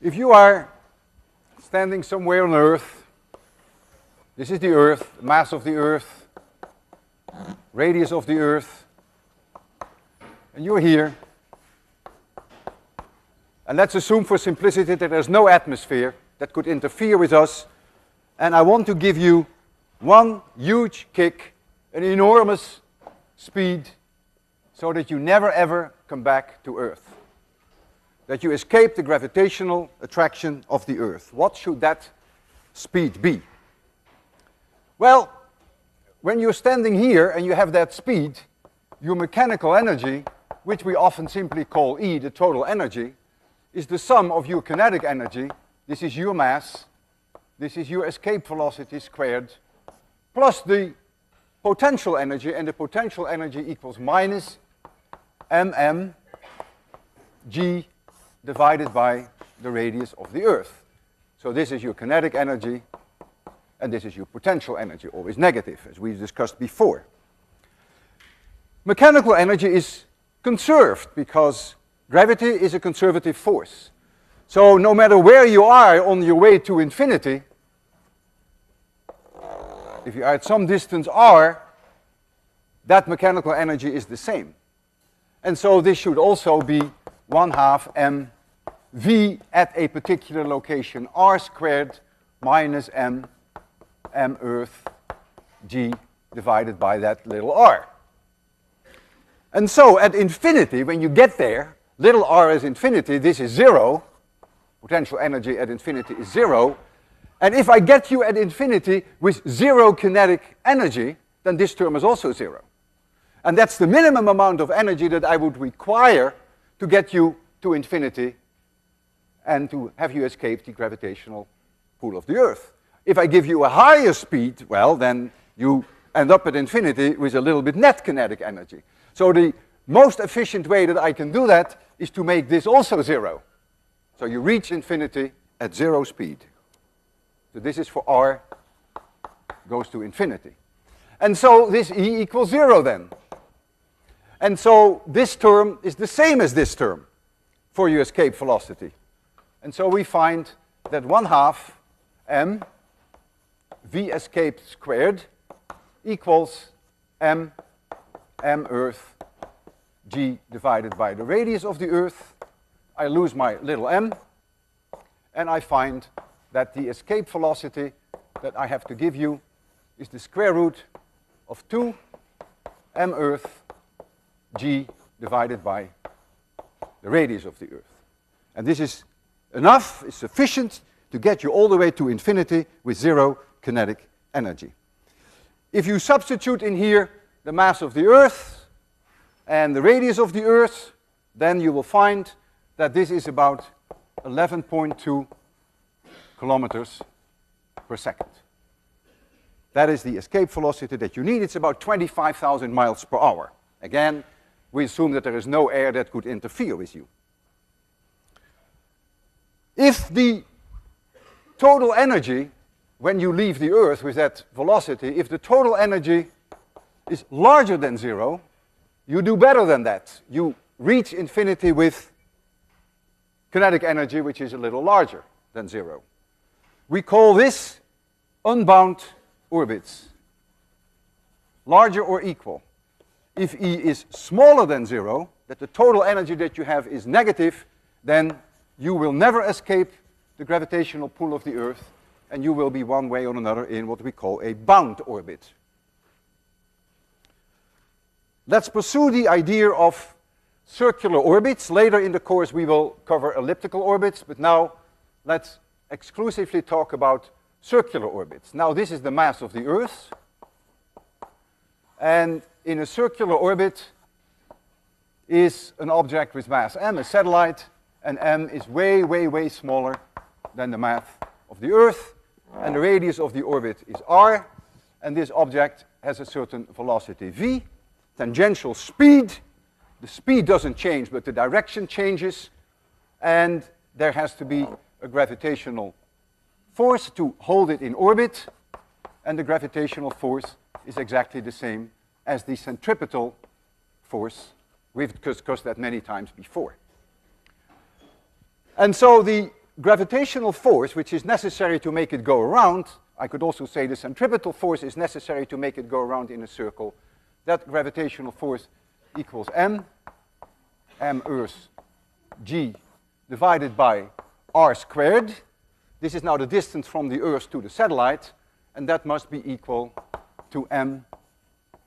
If you are standing somewhere on Earth, this is the Earth, mass of the Earth, radius of the Earth, and you're here, and let's assume for simplicity that there's no atmosphere that could interfere with us, and I want to give you one huge kick, an enormous speed, so that you never ever come back to Earth, that you escape the gravitational attraction of the Earth. What should that speed be? Well, when you're standing here and you have that speed, your mechanical energy, which we often simply call E, the total energy, is the sum of your kinetic energy. This is your mass, this is your escape velocity squared, plus the potential energy, and the potential energy equals minus mm g divided by the radius of the Earth. So this is your kinetic energy, and this is your potential energy, always negative, as we discussed before. Mechanical energy is conserved because gravity is a conservative force. So no matter where you are on your way to infinity, if you are at some distance r, that mechanical energy is the same. And so this should also be 1/2 mv at a particular location, r squared minus m Earth g divided by that little r. And so at infinity, when you get there, little r is infinity, this is 0. Potential energy at infinity is 0. And if I get you at infinity with 0 kinetic energy, then this term is also 0. And that's the minimum amount of energy that I would require to get you to infinity and to have you escape the gravitational pull of the Earth. If I give you a higher speed, well, then you end up at infinity with a little bit net kinetic energy. So the most efficient way that I can do that is to make this also 0. So you reach infinity at 0 speed. So this is for r goes to infinity. And so this E equals 0 then. And so this term is the same as this term for your escape velocity. And so we find that 1/2 m v escape squared equals m Earth g divided by the radius of the Earth. I lose my little m, and I find that the escape velocity that I have to give you is the square root of 2 m Earth g divided by the radius of the Earth. And this is enough, it's sufficient to get you all the way to infinity with 0 kinetic energy. If you substitute in here the mass of the Earth and the radius of the Earth, then you will find that this is about 11.2 kilometers per second. That is the escape velocity that you need. It's about 25,000 miles per hour. Again, we assume that there is no air that could interfere with you. If the total energy, when you leave the Earth with that velocity, if the total energy is larger than 0, you do better than that. You reach infinity with kinetic energy, which is a little larger than 0. We call this unbound orbits, larger or equal. If E is smaller than 0, that the total energy that you have is negative, then you will never escape the gravitational pull of the Earth, and you will be one way or another in what we call a bound orbit. Let's pursue the idea of circular orbits. Later in the course we will cover elliptical orbits, but now let's exclusively talk about circular orbits. Now this is the mass of the Earth, and in a circular orbit is an object with mass m, a satellite, and m is way, way, way smaller than the mass of the Earth, and the radius of the orbit is r, and this object has a certain velocity v, tangential speed. The speed doesn't change, but the direction changes, and there has to be a gravitational force to hold it in orbit, and the gravitational force is exactly the same as the centripetal force. We've discussed that many times before. And so the gravitational force, which is necessary to make it go around, I could also say the centripetal force is necessary to make it go around in a circle. That gravitational force equals m Earth g divided by r squared. This is now the distance from the Earth to the satellite, and that must be equal to m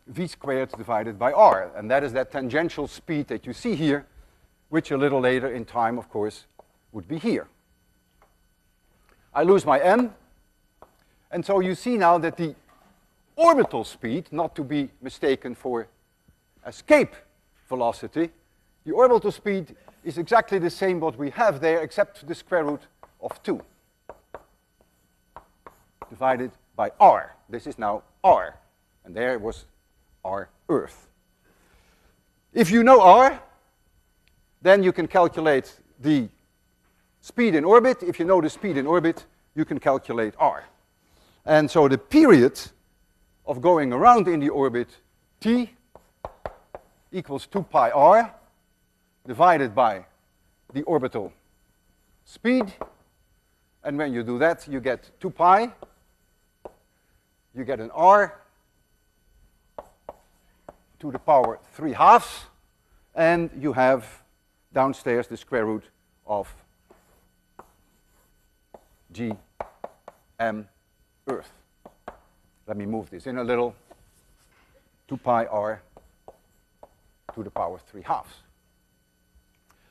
v squared divided by r. And that is that tangential speed that you see here, which a little later in time, of course, would be here. I lose my m, and so you see now that the orbital speed, not to be mistaken for escape velocity, the orbital speed is exactly the same what we have there, except the square root of 2 divided by r. This is now r, and there was r Earth. If you know r, then you can calculate the speed in orbit. If you know the speed in orbit, you can calculate r. And so the period of going around in the orbit t equals 2 pi r divided by the orbital speed. And when you do that, you get 2 pi, you get an r to the power 3/2, and you have downstairs the square root of g m Earth. Let me move this in a little. 2 pi r to the power 3/2.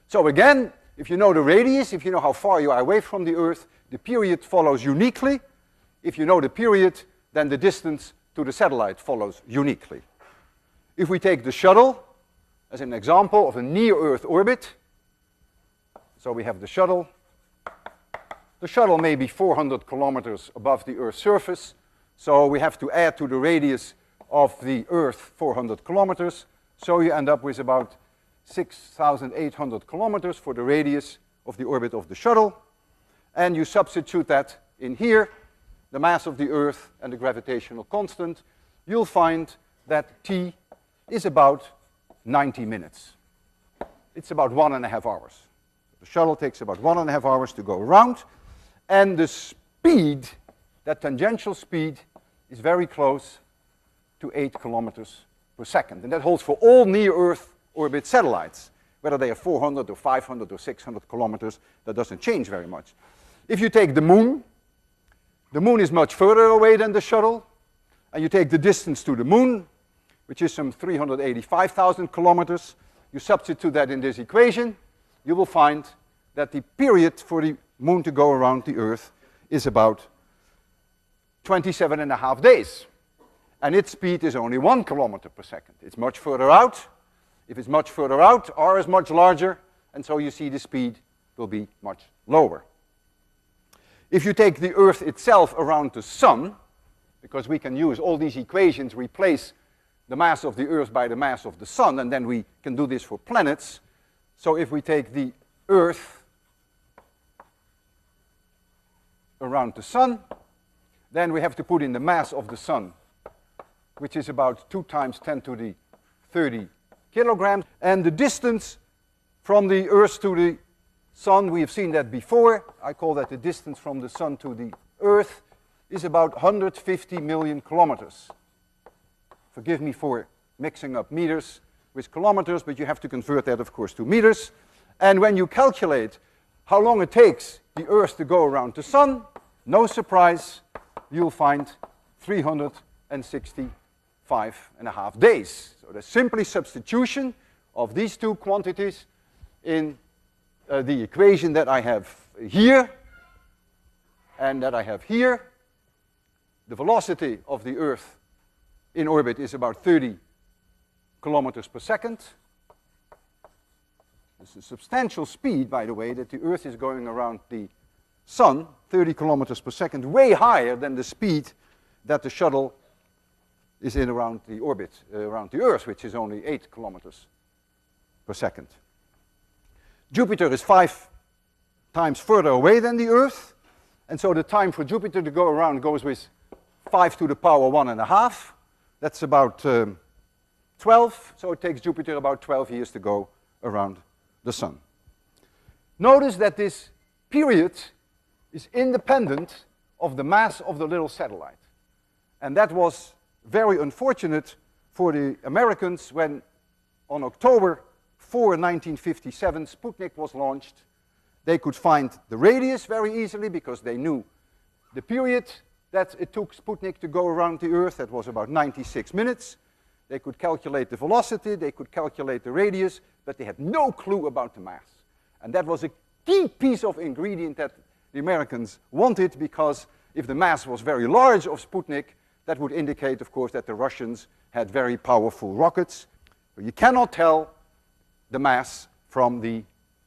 So again, if you know the radius, if you know how far you are away from the Earth, the period follows uniquely. If you know the period, then the distance to the satellite follows uniquely. If we take the shuttle as an example of a near-Earth orbit, so we have the shuttle. The shuttle may be 400 kilometers above the Earth's surface, so we have to add to the radius of the Earth 400 kilometers, so you end up with about 6,800 kilometers for the radius of the orbit of the shuttle, and you substitute that in here, the mass of the Earth and the gravitational constant, you'll find that t is about 90 minutes. It's about 1.5 hours. The shuttle takes about 1.5 hours to go around, and the speed, that tangential speed, is very close to 8 kilometers per second. And that holds for all near-Earth orbit satellites. Whether they are 400 or 500 or 600 kilometers, that doesn't change very much. If you take the moon is much further away than the shuttle, and you take the distance to the moon, which is some 385,000 kilometers, you substitute that in this equation, you will find that the period for the moon to go around the Earth is about 27.5 days. And its speed is only 1 kilometer per second. It's much further out. If it's much further out, r is much larger, and so you see the speed will be much lower. If you take the Earth itself around the Sun, because we can use all these equations, replace the mass of the Earth by the mass of the Sun, and then we can do this for planets. So if we take the Earth around the Sun, then we have to put in the mass of the Sun, which is about 2 times 10 to the 30 kilograms. And the distance from the Earth to the Sun, we have seen that before. I call that the distance from the Sun to the Earth, is about 150 million kilometers. Forgive me for mixing up meters with kilometers, but you have to convert that, of course, to meters. And when you calculate how long it takes the Earth to go around the Sun, no surprise, you'll find 365.5 days. So there's simply substitution of these two quantities in the equation that I have here and that I have here. The velocity of the Earth in orbit is about 30 kilometers per second. It's a substantial speed, by the way, that the Earth is going around the Sun, 30 kilometers per second, way higher than the speed that the shuttle is in around the orbit, around the Earth, which is only 8 kilometers per second. Jupiter is 5 times further away than the Earth, and so the time for Jupiter to go around goes with 5 to the power 1.5. That's about 12, so it takes Jupiter about 12 years to go around the Sun. Notice that this period is independent of the mass of the little satellite. And that was very unfortunate for the Americans when on October 4, 1957, Sputnik was launched. They could find the radius very easily because they knew the period that it took Sputnik to go around the Earth. That was about 96 minutes. They could calculate the velocity, they could calculate the radius, but they had no clue about the mass. And that was a key piece of ingredient that the Americans wanted, because if the mass was very large of Sputnik, that would indicate, of course, that the Russians had very powerful rockets. So you cannot tell the mass from the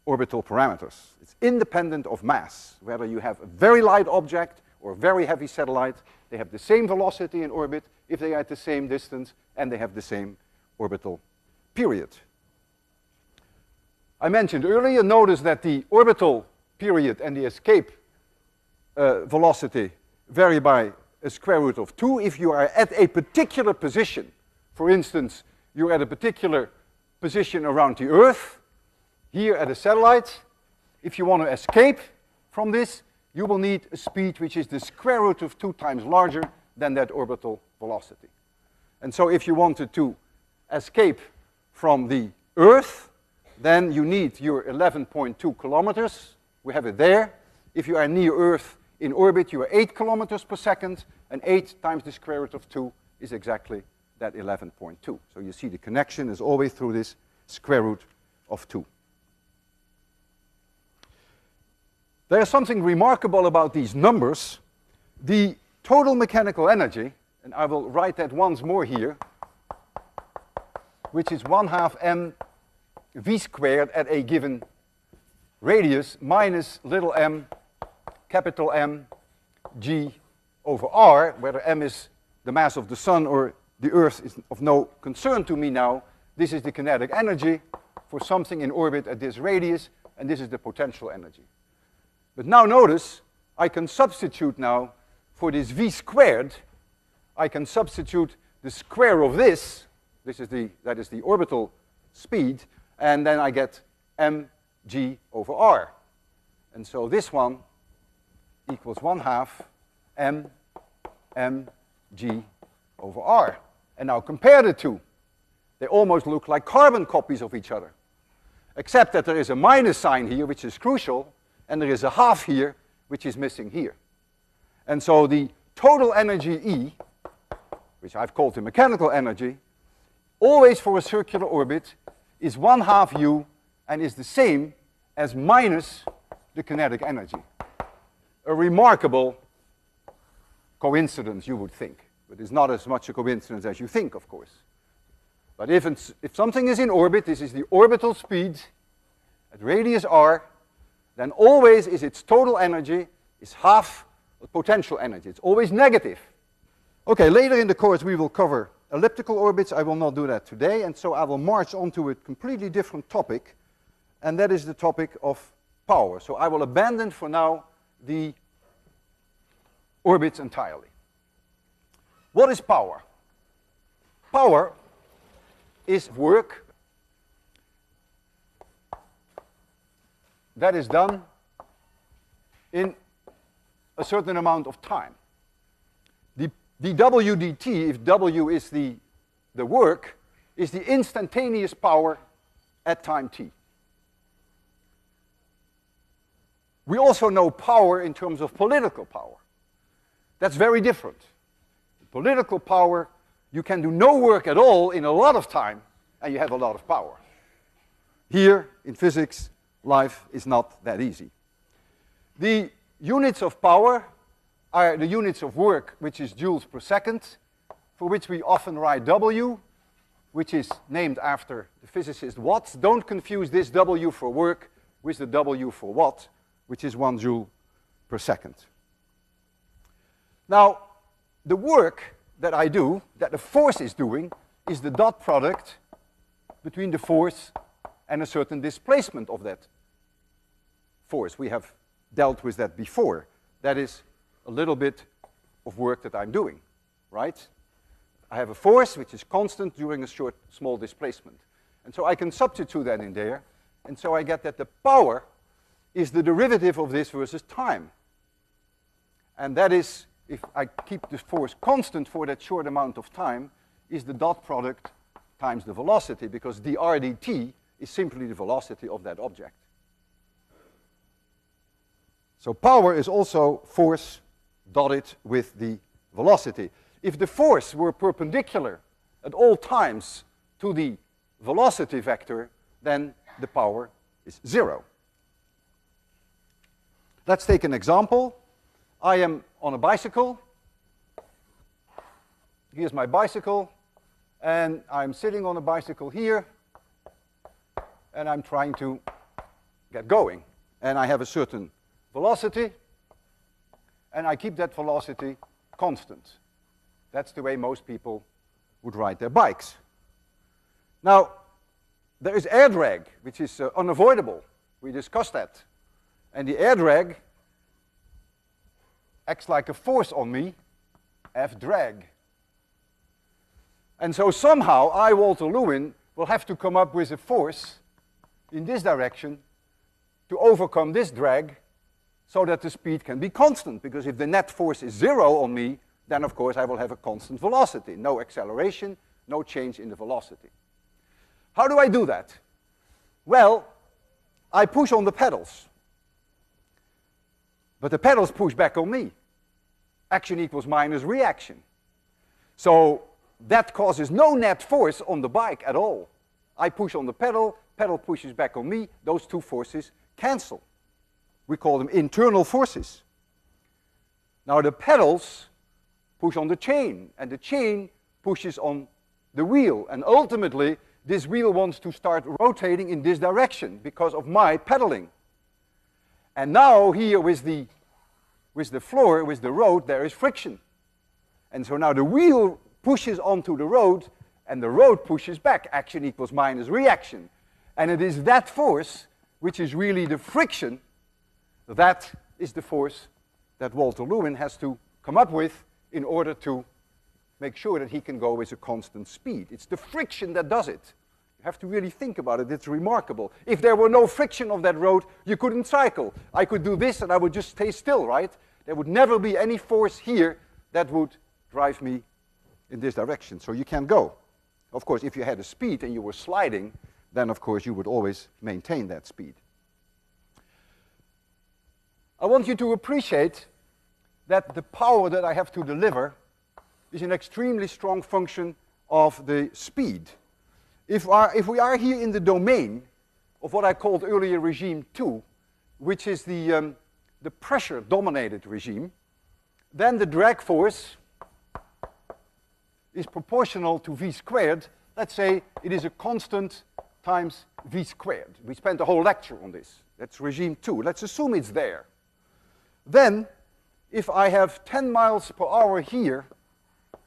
orbital parameters. It's independent of mass. Whether you have a very light object or a very heavy satellite, they have the same velocity in orbit if they are at the same distance, and they have the same orbital period. I mentioned earlier, notice that the orbital period and the escape velocity vary by a square root of 2. If you are at a particular position, for instance, you're at a particular position around the Earth, here at a satellite, if you want to escape from this, you will need a speed which is the square root of 2 times larger than that orbital velocity. And so if you wanted to escape from the Earth, then you need your 11.2 kilometers. We have it there. If you are near Earth in orbit, you are 8 kilometers per second, and 8 times the square root of 2 is exactly that 11.2. So you see the connection is always through this square root of 2. There is something remarkable about these numbers. The total mechanical energy, and I will write that once more here, which is 1/2 m v squared at a given radius minus little m, capital M, g over r, whether m is the mass of the sun or the Earth is of no concern to me now. This is the kinetic energy for something in orbit at this radius, and this is the potential energy. But now notice, I can substitute now for this v squared, I can substitute the square of this, that is the orbital speed, and then I get mg over r. And so this one equals 1/2 mg over r. And now compare the two. They almost look like carbon copies of each other, except that there is a minus sign here, which is crucial, and there is a half here, which is missing here. And so the total energy E, which I've called the mechanical energy, always for a circular orbit, is 1/2 u and is the same as minus the kinetic energy. A remarkable coincidence, you would think, but it's not as much a coincidence as you think, of course. But if something is in orbit, this is the orbital speed at radius r, then always is its total energy is half the potential energy. It's always negative. Okay, later in the course we will cover elliptical orbits. I will not do that today, and so I will march on to a completely different topic, and that is the topic of power. So I will abandon for now the orbits entirely. What is power? Power is work that is done in a certain amount of time. The W dt, if W is the work, is the instantaneous power at time t. We also know power in terms of political power. That's very different. Political power, you can do no work at all in a lot of time, and you have a lot of power. Here, in physics, life is not that easy. The units of power are the units of work, which is joules per second, for which we often write W, which is named after the physicist Watt. Don't confuse this W for work with the W for watt, which is 1 joule per second. Now, the work that I do, that the force is doing, is the dot product between the force and a certain displacement of that force. We have dealt with that before. That is a little bit of work that I'm doing, right? I have a force which is constant during a small displacement. And so I can substitute that in there, and so I get that the power is the derivative of this versus time. And that is, if I keep the force constant for that short amount of time, is the dot product times the velocity, because dr dt is simply the velocity of that object. So power is also force dotted with the velocity. If the force were perpendicular at all times to the velocity vector, then the power is 0. Let's take an example. I am on a bicycle. Here's my bicycle, and I'm sitting on a bicycle here, and I'm trying to get going. And I have a certain velocity, and I keep that velocity constant. That's the way most people would ride their bikes. Now, there is air drag, which is unavoidable. We discussed that. And the air drag acts like a force on me, F drag. And so somehow I, Walter Lewin, will have to come up with a force in this direction to overcome this drag so that the speed can be constant. Because if the net force is 0 on me, then of course I will have a constant velocity. No acceleration, no change in the velocity. How do I do that? Well, I push on the pedals. But the pedals push back on me. Action equals minus reaction. So that causes no net force on the bike at all. I push on the pedal, pedal pushes back on me, those two forces cancel. We call them internal forces. Now the pedals push on the chain, and the chain pushes on the wheel, and ultimately this wheel wants to start rotating in this direction because of my pedaling. And now here with the floor, with the road, there is friction. And so now the wheel pushes onto the road, and the road pushes back. Action equals minus reaction. And it is that force, which is really the friction, that is the force that Walter Lewin has to come up with in order to make sure that he can go with a constant speed. It's the friction that does it. You have to really think about it. It's remarkable. If there were no friction of that road, you couldn't cycle. I could do this and I would just stay still, right? There would never be any force here that would drive me in this direction. So you can go. Of course, if you had a speed and you were sliding, then of course you would always maintain that speed. I want you to appreciate that the power that I have to deliver is an extremely strong function of the speed. If we are here in the domain of what I called earlier regime 2, which is the pressure-dominated regime, then the drag force is proportional to v squared. Let's say it is a constant times v squared. We spent a whole lecture on this. That's regime 2. Let's assume it's there. Then, if I have 10 miles per hour here,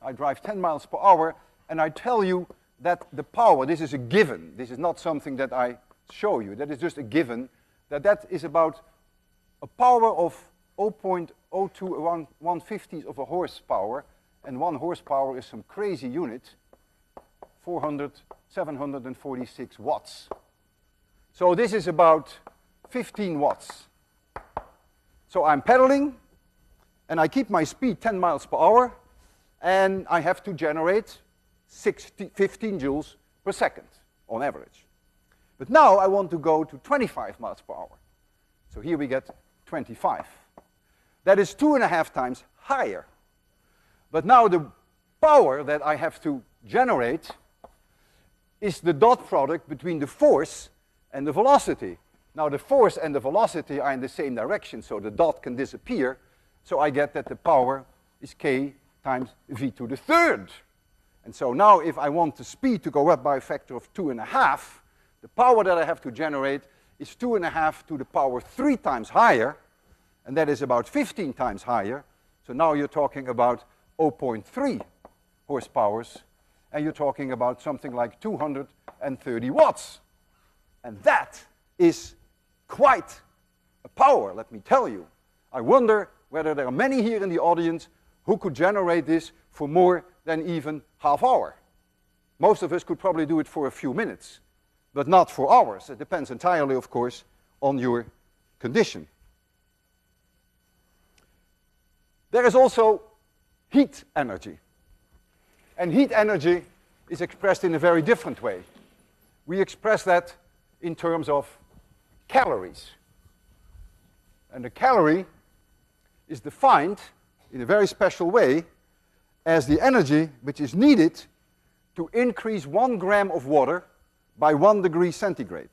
I drive 10 miles per hour, and I tell you that the power, this is a given, this is not something that I show you, that is just a given, that is about a power of 0.02 around 1/50th of a horsepower, and 1 horsepower is some crazy unit, 746 watts. So this is about 15 watts. So I'm pedaling, and I keep my speed 10 miles per hour, and I have to generate 15 joules per second on average. But now I want to go to 25 miles per hour. So here we get 25. That is 2.5 times higher. But now the power that I have to generate is the dot product between the force and the velocity. Now the force and the velocity are in the same direction, so the dot can disappear. So I get that the power is k times v to the third. And so now if I want the speed to go up by a factor of 2.5, the power that I have to generate is 2.5 to the power 3 times higher, and that is about 15 times higher. So now you're talking about 0.3 horsepowers, and you're talking about something like 230 watts. And that is quite a power, let me tell you. I wonder whether there are many here in the audience who could generate this for more than even half hour. Most of us could probably do it for a few minutes, but not for hours. It depends entirely, of course, on your condition. There is also heat energy. And heat energy is expressed in a very different way. We express that in terms of calories. And a calorie is defined in a very special way as the energy which is needed to increase 1 gram of water by 1 degree centigrade.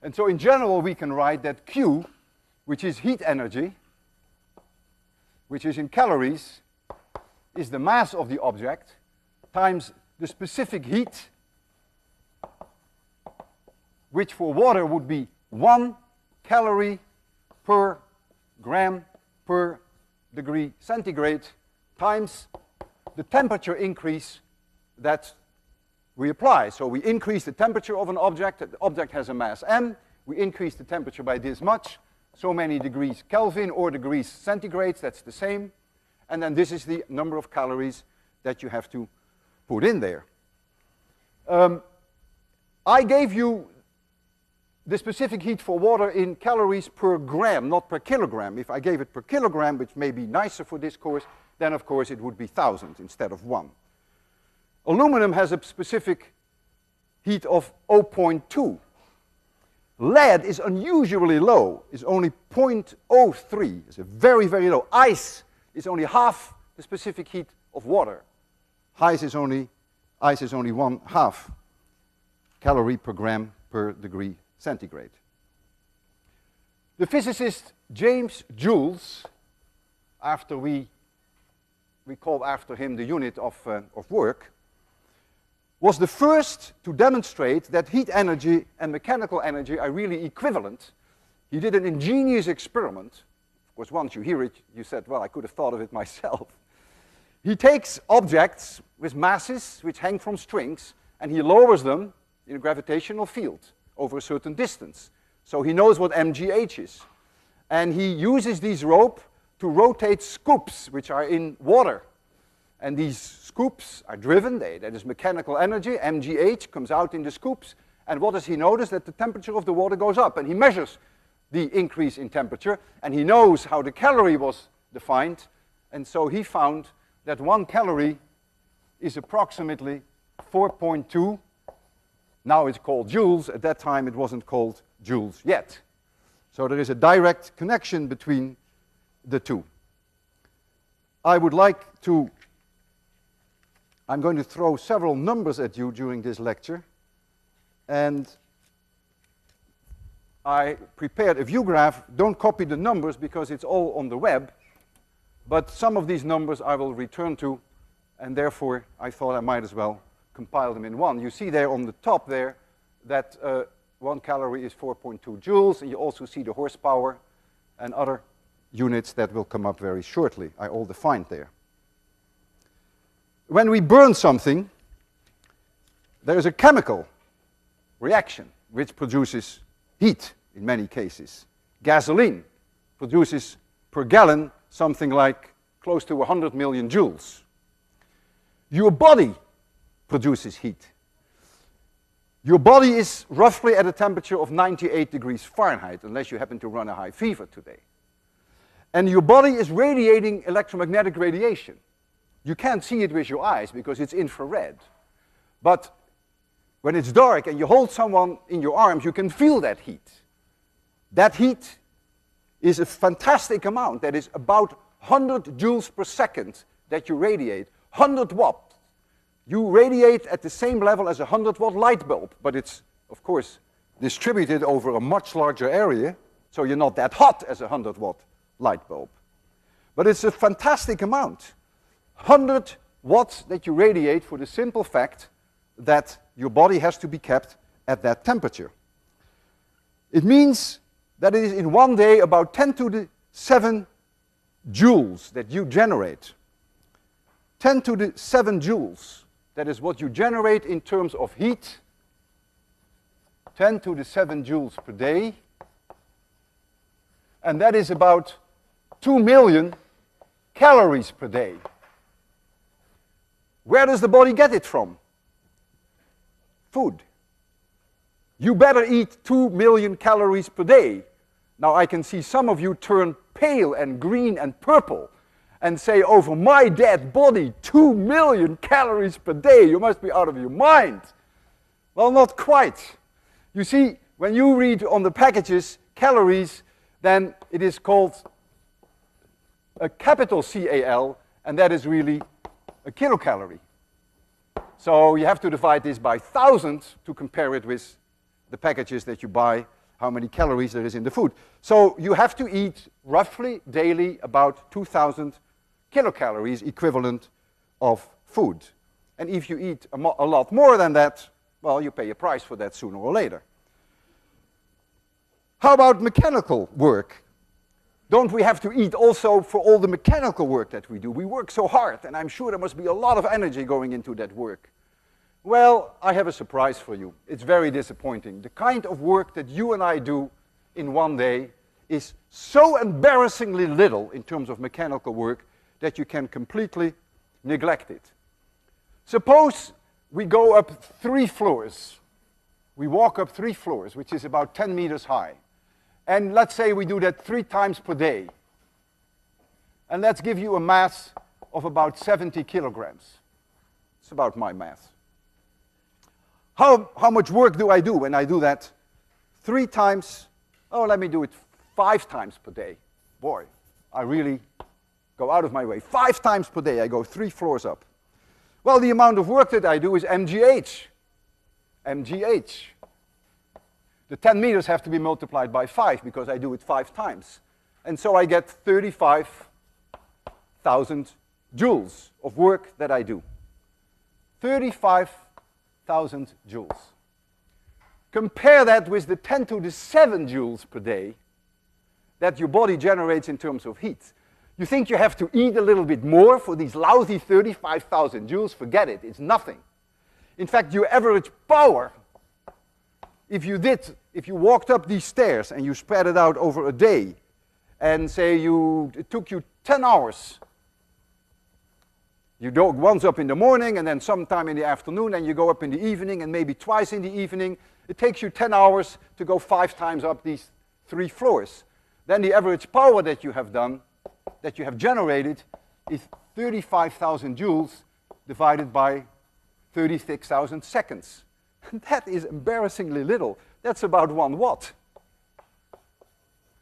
And so in general we can write that Q, which is heat energy, which is in calories, is the mass of the object times the specific heat, which for water would be 1 calorie per gram per degree centigrade times the temperature increase that we apply. So we increase the temperature of an object. The object has a mass m. We increase the temperature by this much, so many degrees Kelvin or degrees centigrade, that's the same. And then this is the number of calories that you have to put in there. I gave you the specific heat for water in calories per gram, not per kilogram. If I gave it per kilogram, which may be nicer for this course, then of course it would be 1,000 instead of 1. Aluminum has a specific heat of 0.2. Lead is unusually low, it's only 0.03. It's a very, very low. Ice is only half the specific heat of water. Ice is only 1/2 calorie per gram per degree centigrade. The physicist James Joule, after we call after him the unit of work, was the first to demonstrate that heat energy and mechanical energy are really equivalent. He did an ingenious experiment. Of course, once you hear it, you said, well, I could have thought of it myself. He takes objects with masses which hang from strings, and he lowers them in a gravitational field over a certain distance. So he knows what mgh is. And he uses these rope to rotate scoops, which are in water. And these scoops are driven, that is mechanical energy, mgh comes out in the scoops, and what does he notice? That the temperature of the water goes up, and he measures the increase in temperature, and he knows how the calorie was defined, and so he found that 1 calorie is approximately 4.2. Now it's called joules. At that time it wasn't called joules yet. So there is a direct connection between the two. I'm going to throw several numbers at you during this lecture, and I prepared a view graph. Don't copy the numbers because it's all on the web, but some of these numbers I will return to, and therefore I thought I might as well compile them in one. You see there on the top there that 1 calorie is 4.2 joules, and you also see the horsepower and other units that will come up very shortly. I all defined there. When we burn something, there is a chemical reaction which produces heat in many cases. Gasoline produces per gallon something like close to 100 million joules. Your body produces heat. Your body is roughly at a temperature of 98 degrees Fahrenheit, unless you happen to run a high fever today. And your body is radiating electromagnetic radiation. You can't see it with your eyes because it's infrared. But when it's dark and you hold someone in your arms, you can feel that heat. That heat is a fantastic amount. That is about 100 joules per second that you radiate. 100 watts. You radiate at the same level as a 100-watt light bulb, but it's, of course, distributed over a much larger area, so you're not that hot as a 100-watt light bulb. But it's a fantastic amount. 100 watts that you radiate for the simple fact that your body has to be kept at that temperature. It means that it is in one day about 10 to the 7 joules that you generate. 10 to the 7 joules, that is what you generate in terms of heat. 10 to the 7 joules per day. And that is about 2 million calories per day. Where does the body get it from? Food. you better eat 2 million calories per day. Now I can see some of you turn pale and green and purple and say, over my dead body, 2 million calories per day, you must be out of your mind. Well, not quite. You see, when you read on the packages calories, then it is called a capital CAL, and that is really a kilocalorie. So you have to divide this by 1,000 to compare it with the packages that you buy, how many calories there is in the food. So you have to eat roughly daily about 2,000 kilocalories equivalent of food. And if you eat a lot more than that, well, you pay a price for that sooner or later. How about mechanical work? Don't we have to eat also for all the mechanical work that we do? We work so hard, and I'm sure there must be a lot of energy going into that work. Well, I have a surprise for you. It's very disappointing. The kind of work that you and I do in one day is so embarrassingly little in terms of mechanical work that you can completely neglect it. Suppose we go up 3 floors. We walk up 3 floors, which is about 10 meters high. And let's say we do that 3 times per day. And let's give you a mass of about 70 kilograms. It's about my mass. How much work do I do when I do that 3 times? Oh, let me do it 5 times per day. Boy, I really go out of my way. 5 times per day I go 3 floors up. Well, the amount of work that I do is MGH. MGH. The 10 meters have to be multiplied by 5 because I do it 5 times. And so I get 35,000 joules of work that I do. 35,000 joules. Compare that with the 10 to the 7 joules per day that your body generates in terms of heat. You think you have to eat a little bit more for these lousy 35,000 joules? Forget it, it's nothing. In fact, your average power, if you walked up these stairs and you spread it out over a day, and say it took you 10 hours. You go once up in the morning and then sometime in the afternoon, and you go up in the evening and maybe twice in the evening. It takes you 10 hours to go 5 times up these 3 floors. Then the average power that you have done, that you have generated, is 35,000 joules divided by 36,000 seconds. That is embarrassingly little. That's about 1 watt.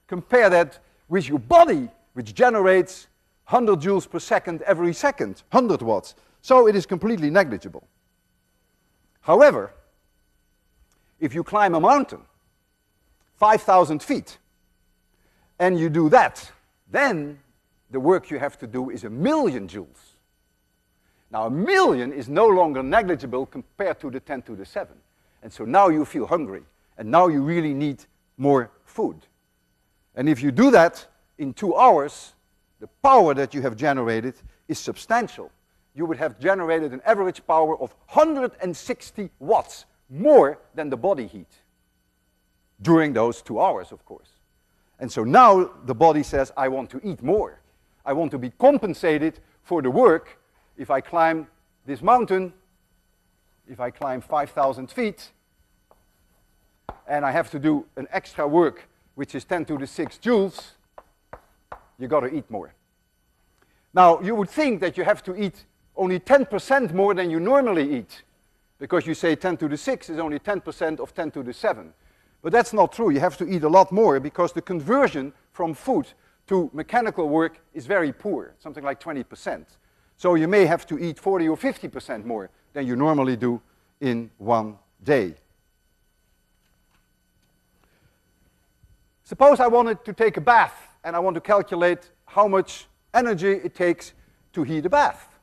Compare that with your body, which generates 100 joules per second every second, 100 watts. So it is completely negligible. However, if you climb a mountain, 5,000 feet, and you do that, then the work you have to do is 1,000,000 joules. Now, 1,000,000 is no longer negligible compared to the 10 to the 7. And so now you feel hungry, and now you really need more food. And if you do that in 2 hours, the power that you have generated is substantial. You would have generated an average power of 160 watts, more than the body heat, during those 2 hours, of course. And so now the body says, I want to eat more. I want to be compensated for the work. If I climb this mountain, if I climb 5,000 feet, and I have to do an extra work, which is 10 to the 6 joules, you got to eat more. Now, you would think that you have to eat only 10% more than you normally eat, because you say 10 to the 6 is only 10% of 10 to the 7. But that's not true. You have to eat a lot more, because the conversion from food to mechanical work is very poor, something like 20%. So you may have to eat 40 or 50% more than you normally do in one day. Suppose I wanted to take a bath, and I want to calculate how much energy it takes to heat a bath.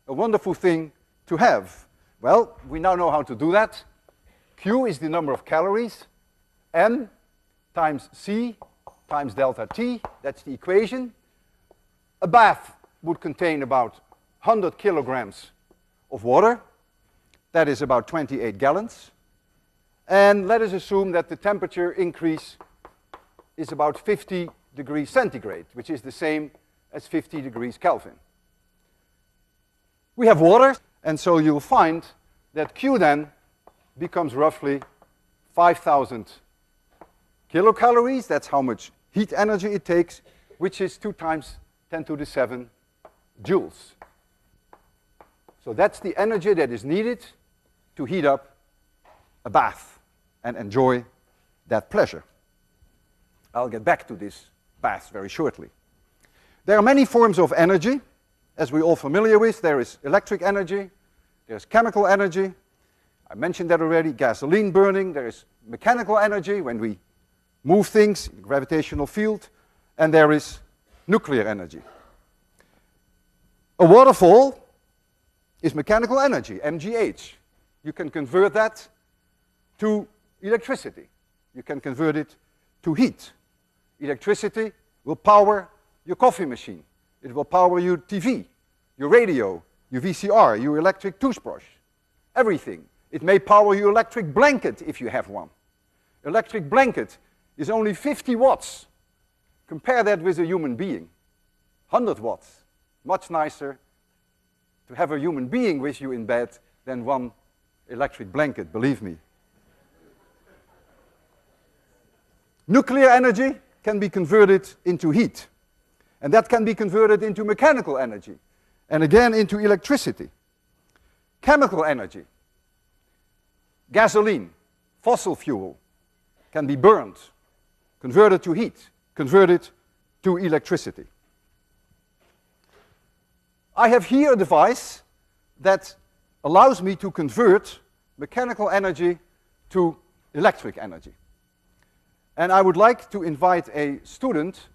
A wonderful thing to have. Well, we now know how to do that. Q is the number of calories. M times C times delta T, that's the equation. A bath would contain about 100 kilograms of water. That is about 28 gallons. And let us assume that the temperature increase is about 50 degrees centigrade, which is the same as 50 degrees Kelvin. We have water, and so you'll find that Q then becomes roughly 5,000 kilocalories. That's how much heat energy it takes, which is 2 times 10 to the 7 joules. So that's the energy that is needed to heat up a bath and enjoy that pleasure. I'll get back to this bath very shortly. There are many forms of energy, as we're all familiar with. There is electric energy, there's chemical energy, I mentioned that already, gasoline burning, there is mechanical energy when we move things, gravitational field, and there is nuclear energy. A waterfall is mechanical energy, MGH. You can convert that to electricity. You can convert it to heat. Electricity will power your coffee machine. It will power your TV, your radio, your VCR, your electric toothbrush, everything. It may power your electric blanket if you have one. Electric blanket is only 50 watts. Compare that with a human being. 100 watts. Much nicer to have a human being with you in bed than one electric blanket, believe me. Nuclear energy can be converted into heat. And that can be converted into mechanical energy. And again into electricity. Chemical energy. Gasoline, fossil fuel, can be burned, converted to heat, converted to electricity. I have here a device that allows me to convert mechanical energy to electric energy. And I would like to invite a student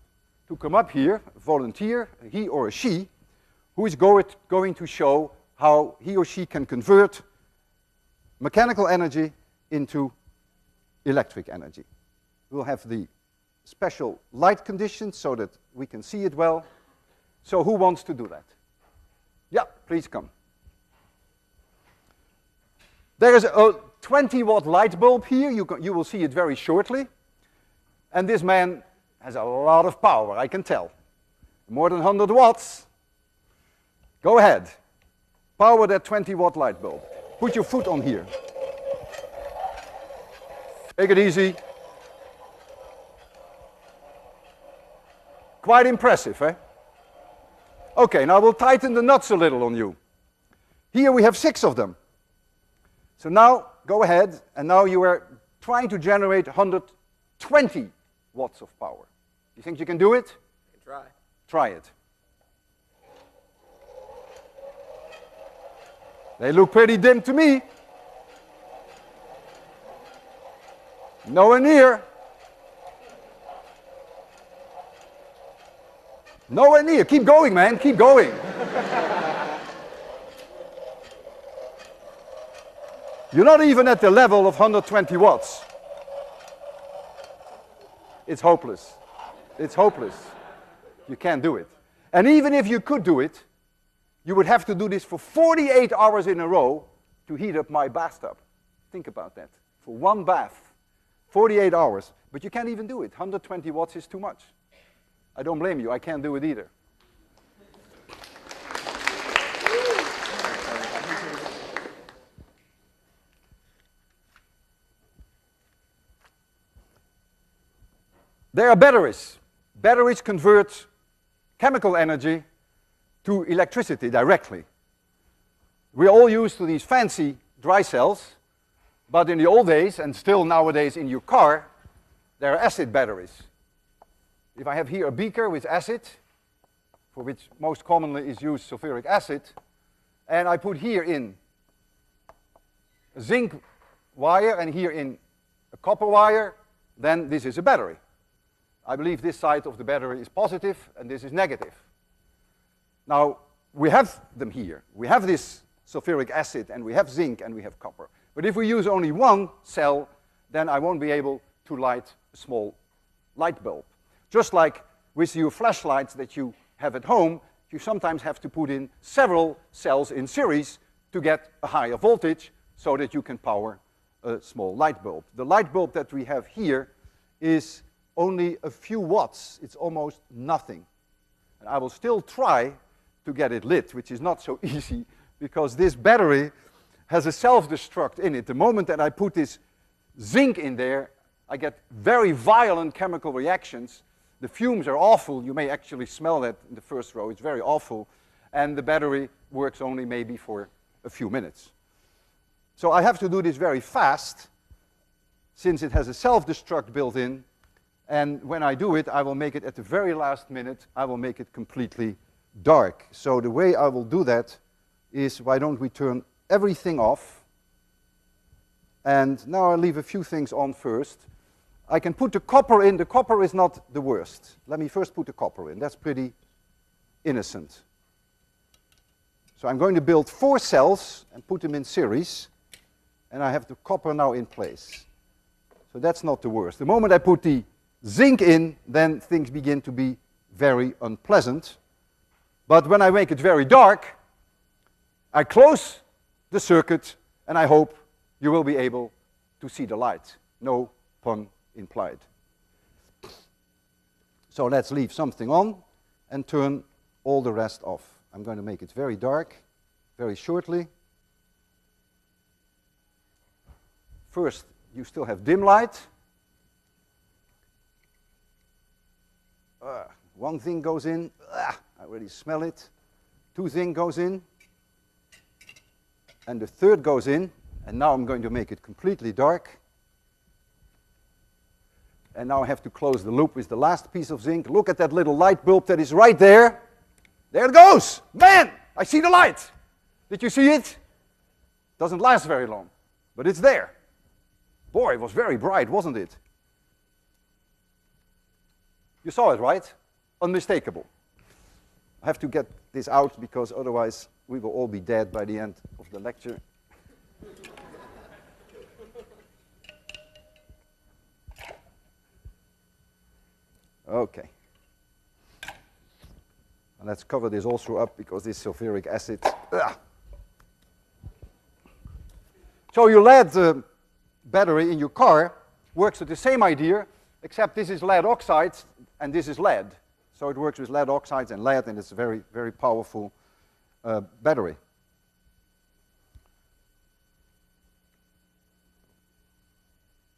to come up here, a volunteer, he or she, who is going to show how he or she can convert mechanical energy into electric energy. We'll have the special light conditions so that we can see it well. So who wants to do that? Yeah, please come. There is a 20-watt light bulb here. You will see it very shortly. And this man has a lot of power, I can tell. More than 100 watts. Go ahead. Power that 20-watt light bulb. Put your foot on here. Take it easy. Quite impressive, eh? Okay, now we'll tighten the nuts a little on you. Here we have 6 of them. So now, go ahead, and now you are trying to generate 120 watts of power. You think you can do it? I can try. Try it. They look pretty dim to me. Nowhere near. Nowhere near. Keep going, man. Keep going. You're not even at the level of 120 watts. It's hopeless. It's hopeless. You can't do it. And even if you could do it, you would have to do this for 48 hours in a row to heat up my bathtub. Think about that. For one bath, 48 hours. But you can't even do it. 120 watts is too much. I don't blame you. I can't do it either. There are batteries. Batteries convert chemical energy to electricity directly. We're all used to these fancy dry cells, but in the old days, and still nowadays in your car, there are acid batteries. If I have here a beaker with acid, for which most commonly is used sulfuric acid, and I put here in a zinc wire and here in a copper wire, then this is a battery. I believe this side of the battery is positive and this is negative. Now, we have them here. We have this sulfuric acid and we have zinc and we have copper. But if we use only one cell, then I won't be able to light a small light bulb. Just like with your flashlights that you have at home, you sometimes have to put in several cells in series to get a higher voltage so that you can power a small light bulb. The light bulb that we have here is only a few watts. It's almost nothing. And I will still try to get it lit, which is not so easy because this battery has a self-destruct in it. The moment that I put this zinc in there, I get very violent chemical reactions. The fumes are awful. You may actually smell that in the first row. It's very awful. And the battery works only maybe for a few minutes. So I have to do this very fast, since it has a self-destruct built in. And when I do it, I will make it at the very last minute. I will make it completely dark. So the way I will do that is, why don't we turn everything off? And now I'll leave a few things on first. I can put the copper in. The copper is not the worst. Let me first put the copper in. That's pretty innocent. So I'm going to build 4 cells and put them in series. And I have the copper now in place. So that's not the worst. The moment I put the zinc in, then things begin to be very unpleasant. But when I make it very dark, I close the circuit, and I hope you will be able to see the light. No pun implied. So let's leave something on and turn all the rest off. I'm going to make it very dark, very shortly. First, you still have dim light. One thing goes in. I already smell it. 2 thing goes in. And the third goes in. And now I'm going to make it completely dark. And now I have to close the loop with the last piece of zinc. Look at that little light bulb that is right there. There it goes. Man, I see the light. Did you see it? Doesn't last very long, but it's there. Boy, it was very bright, wasn't it? You saw it, right? Unmistakable. I have to get this out because otherwise we will all be dead by the end of the lecture. Okay. And let's cover this also up because this sulfuric acid. So your lead battery in your car works with the same idea, except this is lead oxide and this is lead. So it works with lead oxides and lead, and it's a very, very powerful battery.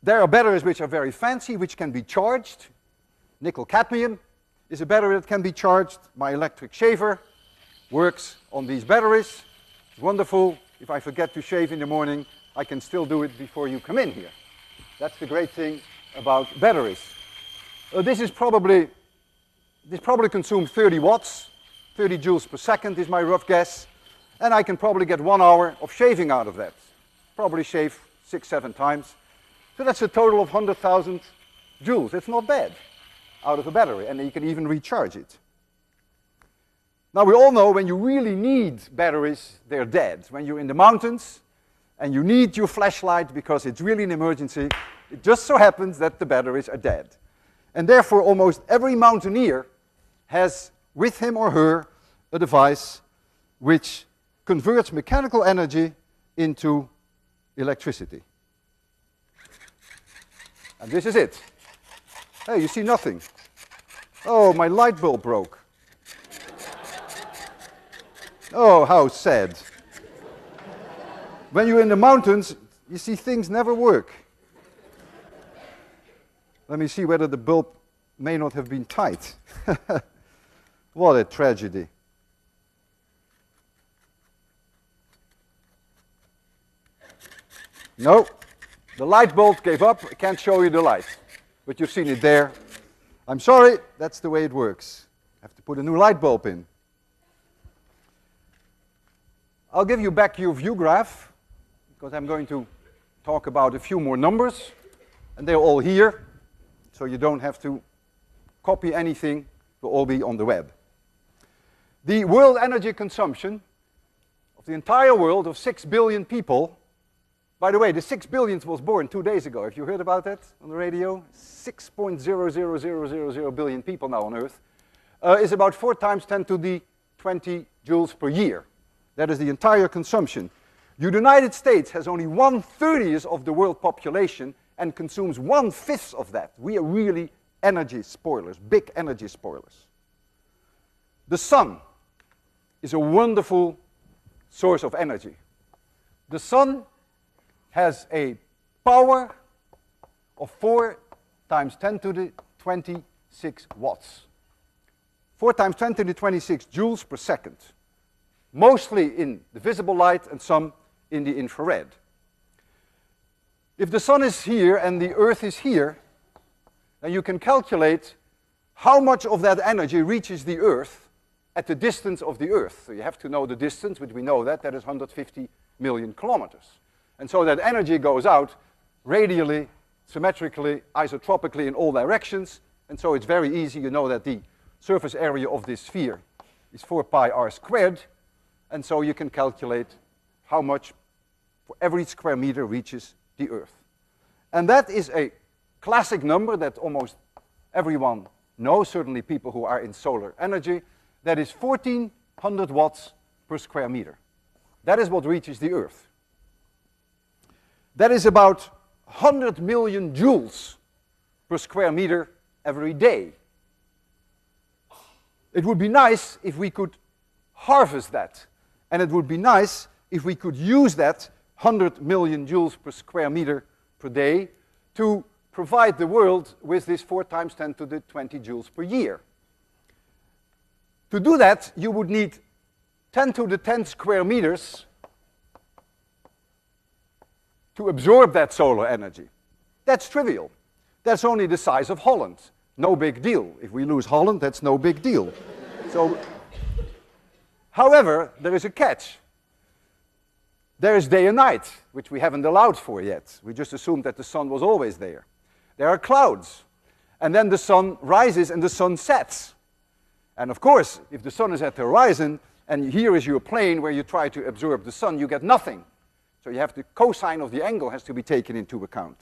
There are batteries which are very fancy, which can be charged. Nickel cadmium is a battery that can be charged. My electric shaver works on these batteries. It's wonderful. If I forget to shave in the morning, I can still do it before you come in here. That's the great thing about batteries. This probably consumes 30 watts, 30 joules per second is my rough guess, and I can probably get 1 hour of shaving out of that. Probably shave 6-7 times. So that's a total of 100,000 joules. It's not bad out of a battery, and you can even recharge it. Now we all know when you really need batteries, they're dead. When you're in the mountains and you need your flashlight because it's really an emergency, it just so happens that the batteries are dead. And therefore almost every mountaineer has with him or her a device which converts mechanical energy into electricity. And this is it. Hey, you see nothing. Oh, my light bulb broke. Oh, how sad. When you're in the mountains, you see things never work. Let me see whether the bulb may not have been tight. What a tragedy. No, the light bulb gave up. I can't show you the light, but you've seen it there. I'm sorry, that's the way it works. I have to put a new light bulb in. I'll give you back your view graph, because I'm going to talk about a few more numbers, and they're all here, so you don't have to copy anything. They'll all be on the web. The world energy consumption of the entire world of 6 billion people. By the way, the 6 billionth was born 2 days ago. Have you heard about that on the radio? 6.00000 billion people now on Earth. Is about 4 times 10 to the 20 joules per year. That is the entire consumption. The United States has only 1/30th of the world population and consumes 1/5 of that. We are really energy spoilers, big energy spoilers. The sun is a wonderful source of energy. The sun has a power of 4 times 10 to the 26 watts. 4 times 10 to the 26 joules per second. Mostly in the visible light and some in the infrared. If the sun is here and the earth is here, then you can calculate how much of that energy reaches the earth at the distance of the earth. So you have to know the distance, which we know that is 150 million kilometers. And so that energy goes out radially, symmetrically, isotropically in all directions. And so it's very easy. You know that the surface area of this sphere is 4 pi r squared. And so you can calculate how much for every square meter reaches the earth. And that is a classic number that almost everyone knows, certainly people who are in solar energy. That is 1400 watts per square meter. That is what reaches the earth. That is about 100 million joules per square meter every day. It would be nice if we could harvest that. And it would be nice if we could use that 100 million joules per square meter per day to provide the world with this 4 times 10 to the 20 joules per year. To do that, you would need 10 to the 10 square meters to absorb that solar energy. That's trivial. That's only the size of Holland. No big deal. If we lose Holland, that's no big deal. So, however, there is a catch. There is day and night, which we haven't allowed for yet. We just assumed that the sun was always there. There are clouds. And then the sun rises and the sun sets. And of course, if the sun is at the horizon, and here is your plane where you try to absorb the sun, you get nothing. So you have the cosine of the angle has to be taken into account.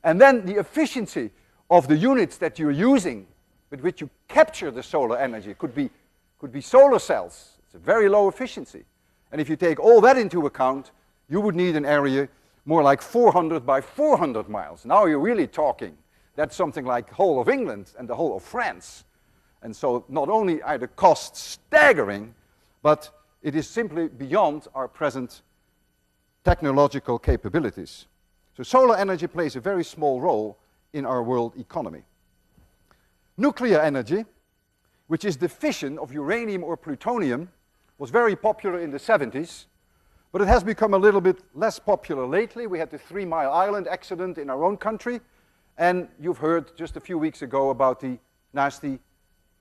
And then the efficiency of the units that you're using with which you capture the solar energy could be solar cells. It's a very low efficiency. And if you take all that into account, you would need an area more like 400 by 400 miles. Now you're really talking. That's something like the whole of England and the whole of France. And so not only are the costs staggering, but it is simply beyond our present technological capabilities. So solar energy plays a very small role in our world economy. Nuclear energy, which is the fission of uranium or plutonium, was very popular in the 70s, but it has become a little bit less popular lately. We had the 3 Mile Island accident in our own country, and you've heard just a few weeks ago about the nasty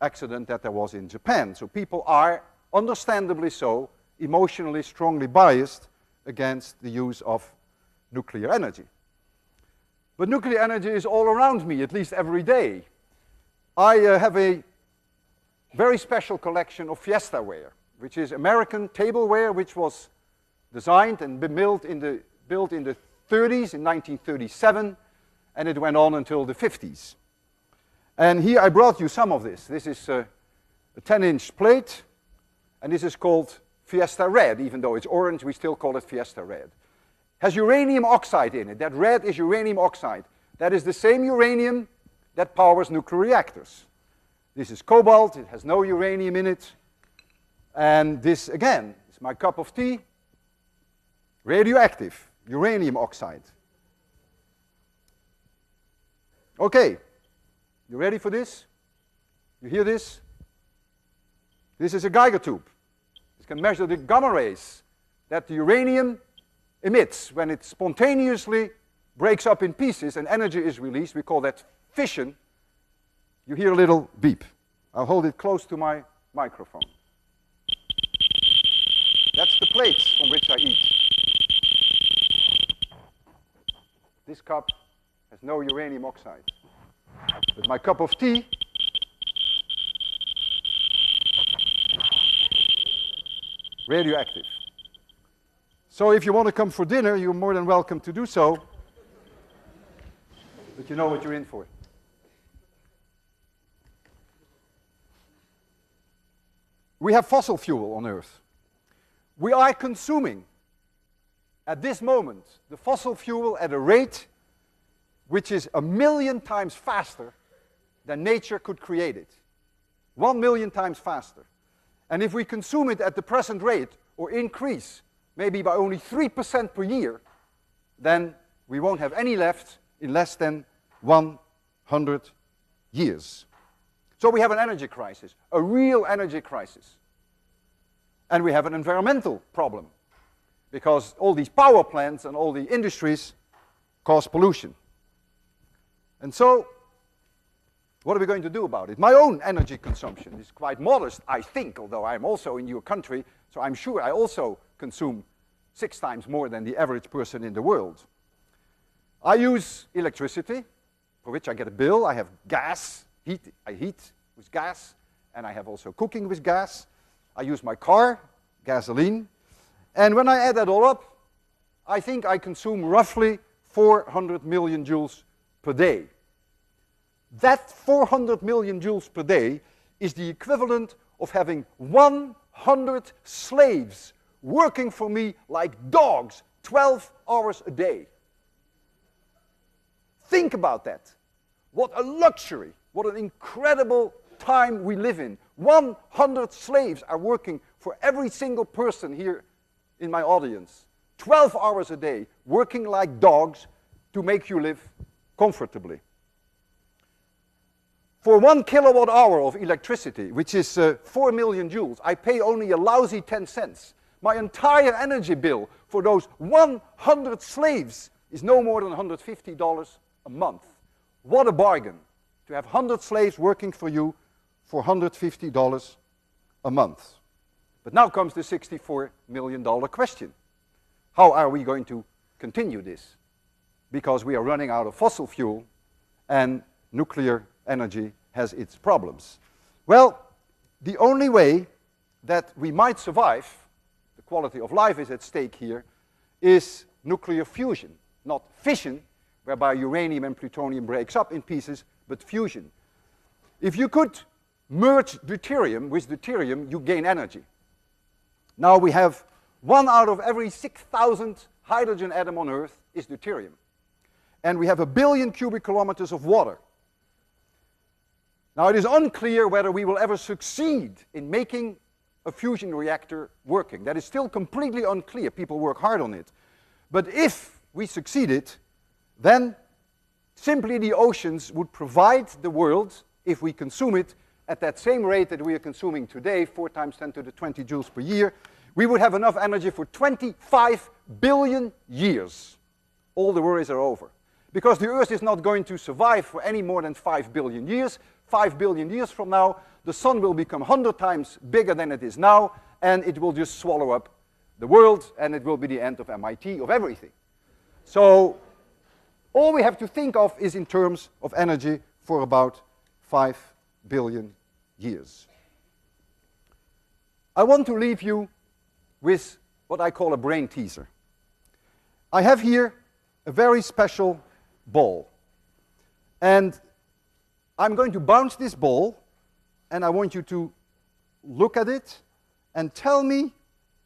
accident that there was in Japan. So people are, understandably so, emotionally strongly biased against the use of nuclear energy. But nuclear energy is all around me, at least every day. I have a very special collection of Fiestaware, which is American tableware, which was designed and built in the 30s, in 1937, and it went on until the 50s. And here I brought you some of this. This is a 10-inch plate, and this is called Fiesta Red. Even though it's orange, we still call it Fiesta Red. Has uranium oxide in it. That red is uranium oxide. That is the same uranium that powers nuclear reactors. This is cobalt, it has no uranium in it. And this, again, is my cup of tea. Radioactive, uranium oxide. Okay, you ready for this? You hear this? This is a Geiger tube. It can measure the gamma rays that the uranium emits when it spontaneously breaks up in pieces and energy is released. We call that fission. You hear a little beep. I'll hold it close to my microphone. That's the plates from which I eat. This cup has no uranium oxide. But my cup of tea radioactive. So if you want to come for dinner, you're more than welcome to do so. But you know what you're in for. We have fossil fuel on Earth. We are consuming, at this moment, the fossil fuel at a rate which is 1 million times faster than nature could create it. 1 million times faster. And if we consume it at the present rate, or increase, maybe by only 3% per year, then we won't have any left in less than 100 years. So we have an energy crisis, a real energy crisis. And we have an environmental problem, because all these power plants and all the industries cause pollution. And so, what are we going to do about it? My own energy consumption is quite modest, I think, although I'm also in your country, so I'm sure I also consume 6 times more than the average person in the world. I use electricity, for which I get a bill. I have gas, I heat with gas, and I have also cooking with gas. I use my car, gasoline, and when I add that all up, I think I consume roughly 400 million joules per day. That 400 million joules per day is the equivalent of having 100 slaves working for me like dogs 12 hours a day. Think about that. What a luxury, what an incredible time we live in. 100 slaves are working for every single person here in my audience. 12 hours a day, working like dogs to make you live comfortably. For 1 kilowatt hour of electricity, which is 4 million joules, I pay only a lousy 10 cents. My entire energy bill for those 100 slaves is no more than $150 a month. What a bargain to have 100 slaves working for you for $150 a month. But now comes the $64 million question. How are we going to continue this? Because we are running out of fossil fuel and nuclear energy has its problems. Well, the only way that we might survive, the quality of life is at stake here, is nuclear fusion. Not fission, whereby uranium and plutonium breaks up in pieces, but fusion. If you could merge deuterium with deuterium, you gain energy. Now we have 1 out of every 6,000 hydrogen atom on Earth is deuterium. And we have 1 billion cubic kilometers of water. Now it is unclear whether we will ever succeed in making a fusion reactor working. That is still completely unclear. People work hard on it. But if we succeeded, then simply the oceans would provide the world, if we consume it at that same rate that we are consuming today, 4 times 10 to the 20 joules per year, we would have enough energy for 25 billion years. All the worries are over. Because the Earth is not going to survive for any more than 5 billion years. 5 billion years from now, the sun will become 100 times bigger than it is now, and it will just swallow up the world, and it will be the end of MIT, of everything. So all we have to think of is in terms of energy for about 5 billion years. I want to leave you with what I call a brain teaser. I have here a very special ball. And I'm going to bounce this ball, and I want you to look at it and tell me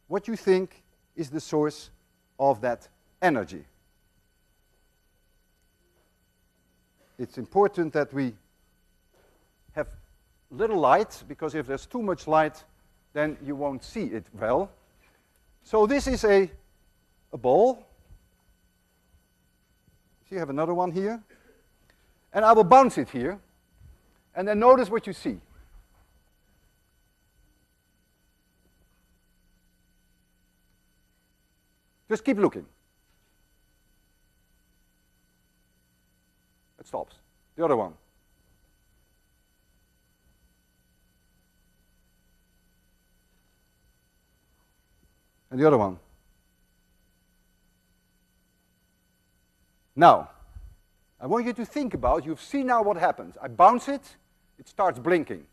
what you think is the source of that energy. It's important that we have little light, because if there's too much light, then you won't see it well. So this is a ball. So you have another one here. And I will bounce it here. And then notice what you see. Just keep looking. It stops. The other one. And the other one. Now, I want you to think about, you've seen now what happens. I bounce it, it starts blinking.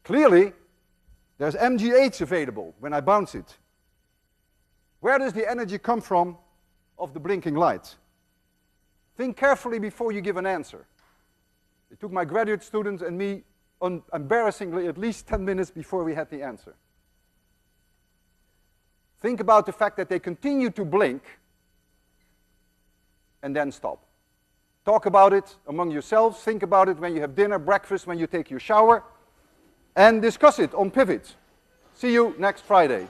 Clearly, there's MGH available when I bounce it. Where does the energy come from of the blinking light? Think carefully before you give an answer. It took my graduate students and me, embarrassingly, at least 10 minutes before we had the answer. Think about the fact that they continue to blink and then stop. Talk about it among yourselves. Think about it when you have dinner, breakfast, when you take your shower, and discuss it on Pivot. See you next Friday.